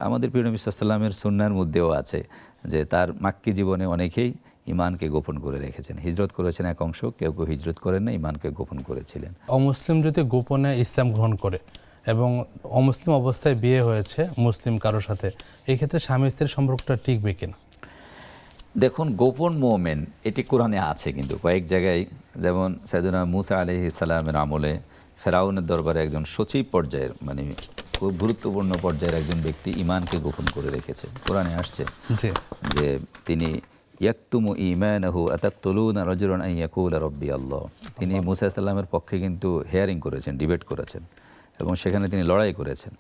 আমাদের প্রিয় নবী সাল্লাল্লাহু আলাইহি ওয়াসাল্লামের সুন্নাহর মধ্যেও আছে যে তার মাক্কি জীবনে অনেকেই ঈমানকে গোপন করে রেখেছেন। হিজরত করেছেন এক অংশ, কেউ কেউ হিজরত করেন না, ঈমানকে গোপন করেছিলেন। অমুসলিম যদি গোপনে ইসলাম গ্রহণ করে এবং অমুসলিম অবস্থায় বিয়ে হয়েছে মুসলিম কারোর সাথে, এই ক্ষেত্রে স্বামী স্ত্রীর সম্পর্কটা টিকবে কিনা? দেখুন, গোপন মোমেন এটি কোরআনে আছে কিন্তু কয়েক জায়গায়, যেমন সাইয়েদনা মূসা আলাইহিস সালামের আমলে ফেরাউনের দরবারে একজন সচিব পর্যায়ের, মানে খুব গুরুত্বপূর্ণ পর্যায়ের একজন ব্যক্তি ঈমানকে গোপন করে রেখেছে। কোরআনে আসছে জি, যে তিনি ইয়াকতুমু ঈমানাহু আতাকতুলুনা রাজুলান আন ইয়াকুলা রাব্বি আল্লাহ। তিনি মূসা আলাইহিস সালামের পক্ষে কিন্তু হেয়ারিং করেছেন, ডিবেট করেছেন এবং সেখানে তিনি লড়াই করেছেন।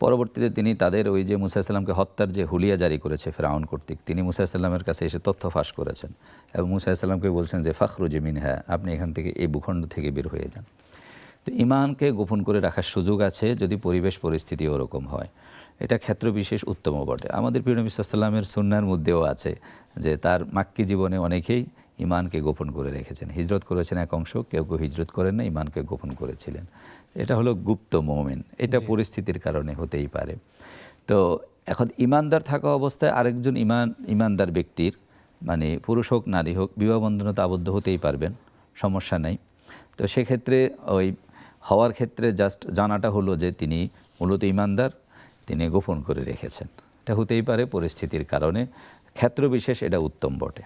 পরবর্তীতে তিনি তাদের ওই যে মূসা আলাইহিস সালামকে হত্যার যে হুলিয়া জারি করেছে ফেরাউন কর্তৃক, তিনি মূসা আলাইহিস সালামের কাছে এসে তথ্য ফাঁস করেছেন এবং মূসা আলাইহিস সালামকে বলছেন যে ফাখরুজ মিনহা, আপনি এখান থেকে এই ভূখণ্ড থেকে বের হয়ে যান। তো ঈমানকে গোপন করে রাখার সুযোগ আছে যদি পরিবেশ পরিস্থিতি ওরকম হয়। এটা ক্ষেত্র বিশেষ উত্তম বটে। আমাদের প্রিয় নবী সাল্লাল্লাহু আলাইহি ওয়াসাল্লামের সুন্নাহর মধ্যেও আছে যে তার মাক্কি জীবনে অনেকেই ঈমানকে গোপন করে রেখেছেন। হিজরত করেছেন এক অংশ, কেউ কেউ হিজরত করেন না, ঈমানকে গোপন করেছিলেন। এটা হলো গুপ্ত মোমেন, এটা পরিস্থিতির কারণে হতেই পারে। তো এখন ঈমানদার থাকা অবস্থায় আরেকজন ঈমানদার ব্যক্তির, মানে পুরুষ হোক নারী হোক, বিবাহ বন্ধনে তো আবদ্ধ হতেই পারবেন, সমস্যা নাই। তো সেক্ষেত্রে ওই হওয়ার ক্ষেত্রে জাস্ট জানাটা হলো যে তিনি মূলত ঈমানদার, তিনি গোপন করে রেখেছেন। এটা হতেই পারে পরিস্থিতির কারণে, ক্ষেত্র বিশেষ এটা উত্তম বটে।